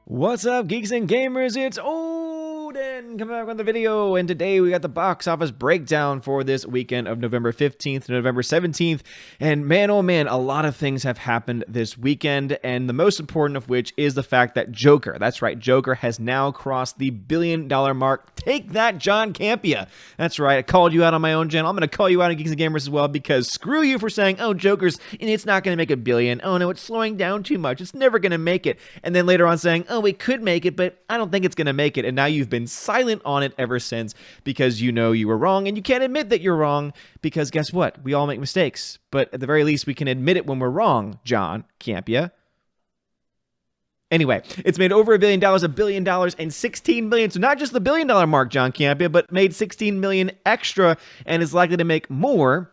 What's up, geeks and gamers? It's Odin coming back with the video, and today we got the box office breakdown for this weekend of November 15th to November 17th. And man, oh man, a lot of things have happened this weekend, and the most important of which is the fact that Joker, that's right, Joker has now crossed the $1 billion mark. Take that, John Campea. That's right, I called you out on my own channel. I'm going to call you out on Geeks and Gamers as well, because screw you for saying, oh, Joker's, and it's not going to make $1 billion. Oh no, it's slowing down too much. It's never going to make it. And then later on saying, oh, it could make it, but I don't think it's going to make it. And now you've been silent on it ever since because you know you were wrong, and you can't admit that you're wrong because guess what? We all make mistakes, but at the very least, we can admit it when we're wrong, John Campea. Anyway, it's made over $1 billion, $1 billion, and $16 million. So not just the $1 billion mark, John Campea, but made $16 million extra and is likely to make more,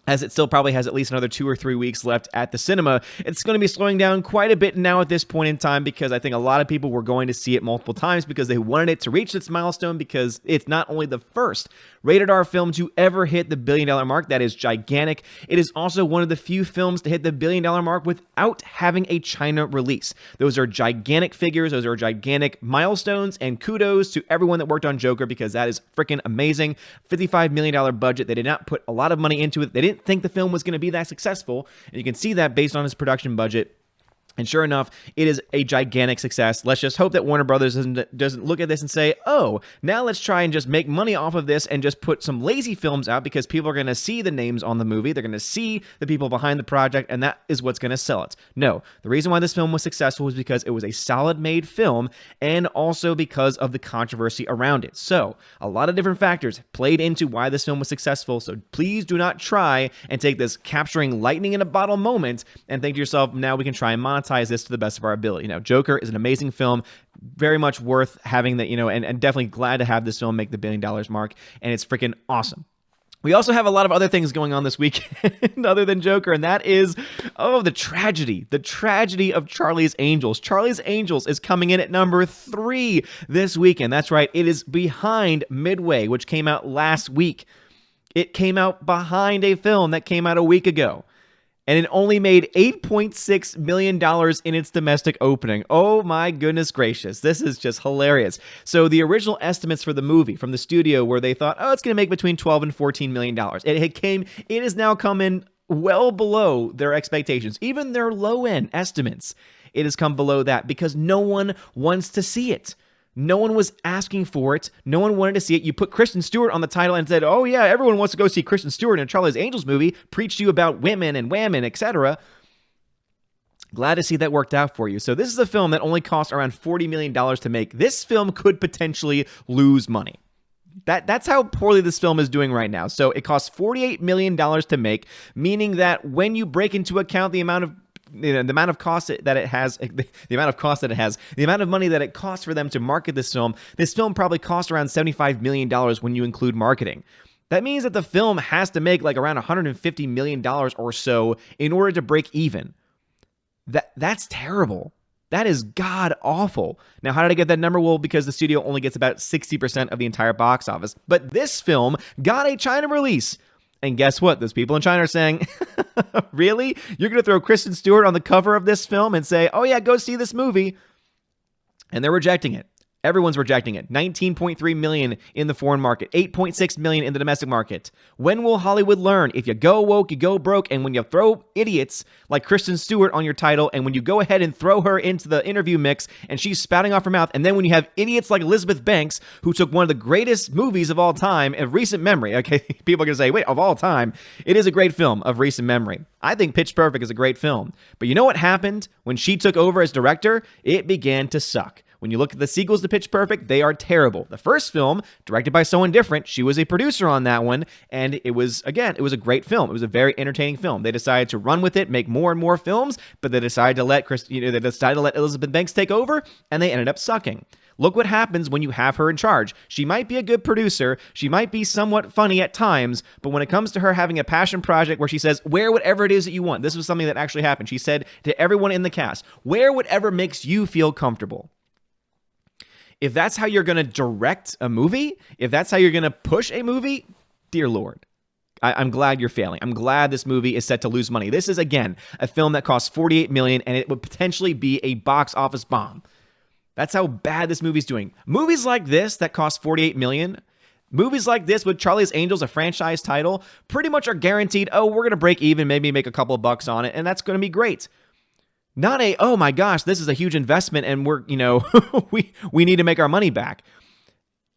as it still probably has at least another 2 or 3 weeks left at the cinema. It's going to be slowing down quite a bit now at this point in time because I think a lot of people were going to see it multiple times because they wanted it to reach its milestone, because it's not only the first rated R film to ever hit the $1 billion mark. That is gigantic. It is also one of the few films to hit the $1 billion mark without having a China release. Those are gigantic figures. Those are gigantic milestones, and kudos to everyone that worked on Joker because that is freaking amazing. $55 million budget. They did not put a lot of money into it. They didn't think the film was going to be that successful, and you can see that based on its production budget. And sure enough, it is a gigantic success. Let's just hope that Warner Brothers doesn't look at this and say, oh, now let's try and just make money off of this and just put some lazy films out because people are going to see the names on the movie. They're going to see the people behind the project, and that is what's going to sell it. No, the reason why this film was successful was because it was a solid made film and also because of the controversy around it. So a lot of different factors played into why this film was successful. So please do not try and take this capturing lightning in a bottle moment and think to yourself, now we can try and monetize this to the best of our ability. Joker is an amazing film, very much worth having that, and definitely glad to have this film make the $1 billion mark, and it's freaking awesome. We also have a lot of other things going on this weekend other than Joker, and that is, the tragedy of Charlie's Angels. Charlie's Angels is coming in at number 3 this weekend. That's right, it is behind Midway, which came out last week. It came out behind a film that came out a week ago. And it only made $8.6 million in its domestic opening. Oh my goodness gracious. This is just hilarious. So the original estimates for the movie from the studio where they thought, it's going to make between $12 and $14 million. It has now come in well below their expectations. Even their low-end estimates, it has come below that because no one wants to see it. No one was asking for it. No one wanted to see it. You put Kristen Stewart on the title and said, oh yeah, everyone wants to go see Kristen Stewart in a Charlie's Angels movie, preach to you about women and whammon, etc. Glad to see that worked out for you. So this is a film that only cost around $40 million to make. This film could potentially lose money. That's how poorly this film is doing right now. So it costs $48 million to make, meaning that when you break into account the amount of cost that it has, the amount of money that it costs for them to market this film probably costs around $75 million when you include marketing. That means that the film has to make like around $150 million or so in order to break even. That's terrible. That is god-awful. Now, how did I get that number? Well, because the studio only gets about 60% of the entire box office. But this film got a China release. And guess what? Those people in China are saying, really? You're going to throw Kristen Stewart on the cover of this film and say, oh yeah, go see this movie? And they're rejecting it. Everyone's rejecting it. $19.3 million in the foreign market, $8.6 million in the domestic market. When will Hollywood learn? If you go woke, you go broke. And when you throw idiots like Kristen Stewart on your title, and when you go ahead and throw her into the interview mix and she's spouting off her mouth, and then when you have idiots like Elizabeth Banks, who took one of the greatest movies of all time of recent memory, okay, people are going to say, wait, of all time, it is a great film of recent memory. I think Pitch Perfect is a great film. But you know what happened when she took over as director? It began to suck. When you look at the sequels to Pitch Perfect, they are terrible. The first film, directed by someone different, she was a producer on that one, and it was a great film. It was a very entertaining film. They decided to run with it, make more and more films, but they decided to let Elizabeth Banks take over, and they ended up sucking. Look what happens when you have her in charge. She might be a good producer, she might be somewhat funny at times, but when it comes to her having a passion project where she says, wear whatever it is that you want. This was something that actually happened. She said to everyone in the cast, wear whatever makes you feel comfortable. If that's how you're going to direct a movie, if that's how you're going to push a movie, dear Lord, I'm glad you're failing. I'm glad this movie is set to lose money. This is, again, a film that costs $48 million, and it would potentially be a box office bomb. That's how bad this movie's doing. Movies like this that cost $48 million, movies like this with Charlie's Angels, a franchise title, pretty much are guaranteed, oh, we're going to break even, maybe make a couple of bucks on it, and that's going to be great. Not a, oh my gosh, this is a huge investment and we're, we need to make our money back.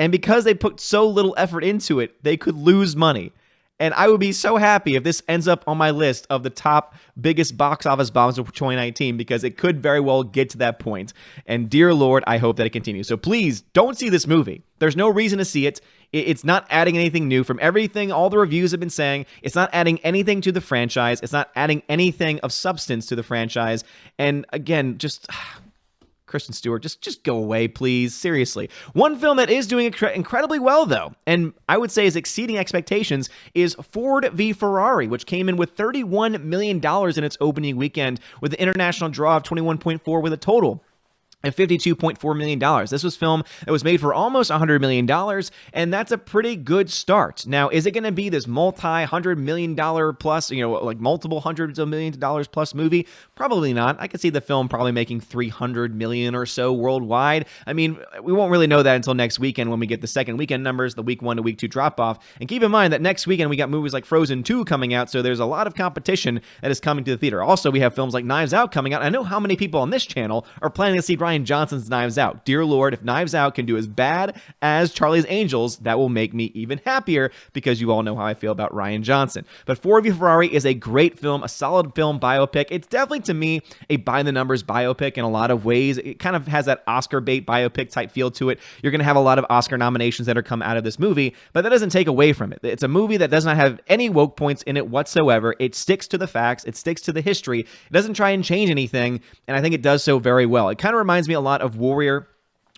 And because they put so little effort into it, they could lose money. And I would be so happy if this ends up on my list of the top biggest box office bombs of 2019, because it could very well get to that point. And dear Lord, I hope that it continues. So please don't see this movie. There's no reason to see it. It's not adding anything new. From everything all the reviews have been saying, it's not adding anything to the franchise. It's not adding anything of substance to the franchise. And again, just Kristen Stewart, just go away, please. Seriously. One film that is doing incredibly well, though, and I would say is exceeding expectations, is Ford v. Ferrari, which came in with $31 million in its opening weekend with an international draw of 21.4 with a total and $52.4 million. This was film that was made for almost $100 million, and that's a pretty good start. Now, is it going to be this multi-$100 million plus, like multiple hundreds of millions of dollars plus movie? Probably not. I could see the film probably making $300 million or so worldwide. I mean, we won't really know that until next weekend when we get the second weekend numbers, the week 1 to week 2 drop-off. And keep in mind that next weekend we got movies like Frozen 2 coming out, so there's a lot of competition that is coming to the theater. Also, we have films like Knives Out coming out. I know how many people on this channel are planning to see Rian Johnson's Knives Out. Dear Lord, if Knives Out can do as bad as Charlie's Angels, that will make me even happier, because you all know how I feel about Rian Johnson. But Ford v. Ferrari is a great film, a solid film biopic. It's definitely, to me, a by-the-numbers biopic in a lot of ways. It kind of has that Oscar bait biopic type feel to it. You're going to have a lot of Oscar nominations that are come out of this movie, but that doesn't take away from it. It's a movie that does not have any woke points in it whatsoever. It sticks to the facts. It sticks to the history. It doesn't try and change anything, and I think it does so very well. It kind of reminds me a lot of Warrior,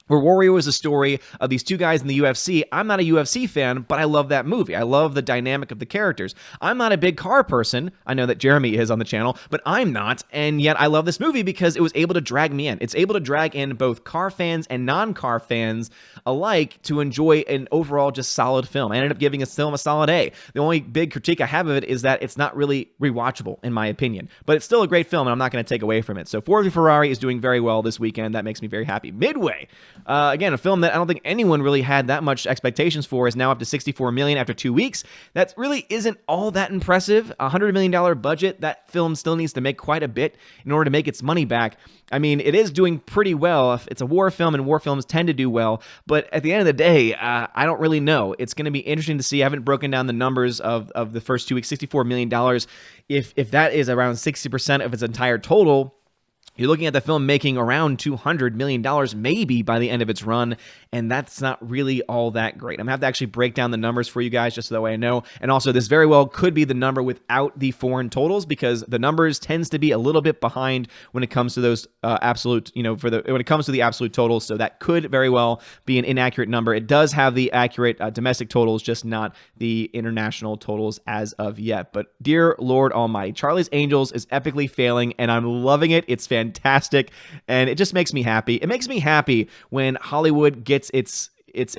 where Warrior was a story of these two guys in the UFC. I'm not a UFC fan, but I love that movie. I love the dynamic of the characters. I'm not a big car person. I know that Jeremy is on the channel, but I'm not. And yet I love this movie because it was able to drag me in. It's able to drag in both car fans and non-car fans alike to enjoy an overall just solid film. I ended up giving this film a solid A. The only big critique I have of it is that it's not really rewatchable, in my opinion. But it's still a great film, and I'm not going to take away from it. So Ford v. Ferrari is doing very well this weekend. That makes me very happy. Midway, again, a film that I don't think anyone really had that much expectations for, is now up to $64 million after 2 weeks. That really isn't all that impressive. $100 million budget, that film still needs to make quite a bit in order to make its money back. I mean, it is doing pretty well. It's a war film, and war films tend to do well. But at the end of the day, I don't really know. It's going to be interesting to see. I haven't broken down the numbers of the first 2 weeks. $64 million. If that is around 60% of its entire total, you're looking at the film making around $200 million maybe by the end of its run, and that's not really all that great. I'm going to have to actually break down the numbers for you guys just so that way I know. And also, this very well could be the number without the foreign totals, because the numbers tends to be a little bit behind when it comes to those absolute, when it comes to the absolute totals. So that could very well be an inaccurate number. It does have the accurate domestic totals, just not the international totals as of yet. But dear Lord Almighty, Charlie's Angels is epically failing, and I'm loving it. It's fantastic, and it just makes me happy. It makes me happy when Hollywood gets its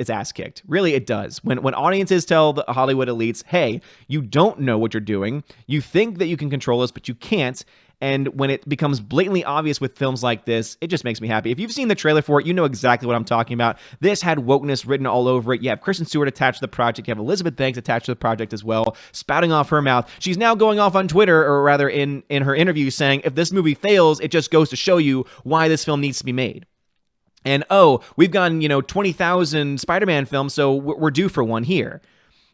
ass kicked. Really, it does. When audiences tell the Hollywood elites, hey, you don't know what you're doing. You think that you can control us, but you can't. And when it becomes blatantly obvious with films like this, it just makes me happy. If you've seen the trailer for it, you know exactly what I'm talking about. This had wokeness written all over it. You have Kristen Stewart attached to the project. You have Elizabeth Banks attached to the project as well, spouting off her mouth. She's now going off on Twitter, or rather in her interview, saying if this movie fails, it just goes to show you why this film needs to be made. And, oh, we've gotten, 20,000 Spider-Man films, so we're due for one here.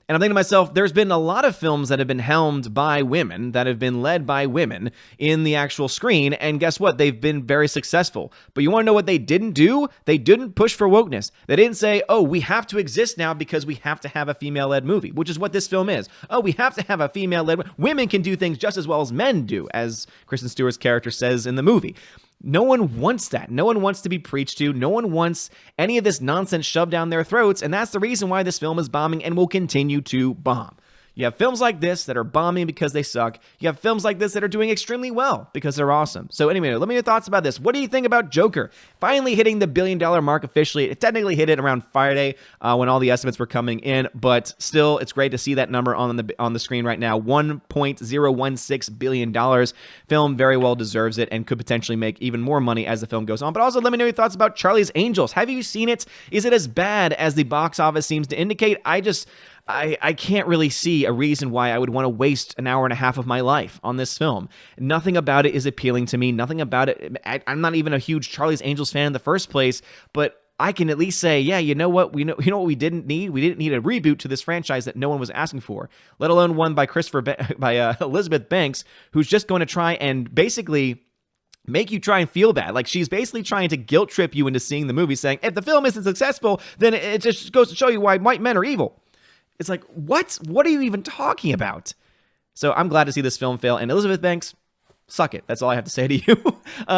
And I'm thinking to myself, there's been a lot of films that have been helmed by women, that have been led by women in the actual screen, and guess what? They've been very successful. But you want to know what they didn't do? They didn't push for wokeness. They didn't say, oh, we have to exist now because we have to have a female-led movie, which is what this film is. Oh, we have to have a female-led... Women can do things just as well as men do, as Kristen Stewart's character says in the movie. No one wants that. No one wants to be preached to. No one wants any of this nonsense shoved down their throats, and that's the reason why this film is bombing and will continue to bomb. You have films like this that are bombing because they suck. You have films like this that are doing extremely well because they're awesome. So anyway, let me know your thoughts about this. What do you think about Joker finally hitting the $1 billion mark officially? It technically hit it around Friday when all the estimates were coming in, but still, it's great to see that number on the screen right now. $1.016 billion. Film very well deserves it and could potentially make even more money as the film goes on. But also, let me know your thoughts about Charlie's Angels. Have you seen it? Is it as bad as the box office seems to indicate? I can't really see a reason why I would want to waste an hour and a half of my life on this film. Nothing about it is appealing to me. Nothing about it. I'm not even a huge Charlie's Angels fan in the first place, but I can at least say, yeah, you know what? You know what we didn't need? We didn't need a reboot to this franchise that no one was asking for, let alone one by Elizabeth Banks, who's just going to try and basically make you try and feel bad. Like, she's basically trying to guilt trip you into seeing the movie, saying, if the film isn't successful, then it just goes to show you why white men are evil. It's like, what? What are you even talking about? So I'm glad to see this film fail. And Elizabeth Banks, suck it. That's all I have to say to you.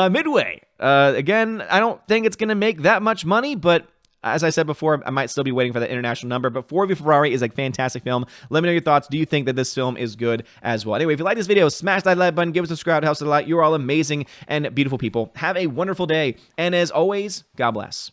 Midway. Again, I don't think it's going to make that much money, but as I said before, I might still be waiting for that international number. But Ford v Ferrari is a fantastic film. Let me know your thoughts. Do you think that this film is good as well? Anyway, if you like this video, smash that like button. Give us a subscribe. It helps a lot. You're all amazing and beautiful people. Have a wonderful day. And as always, God bless.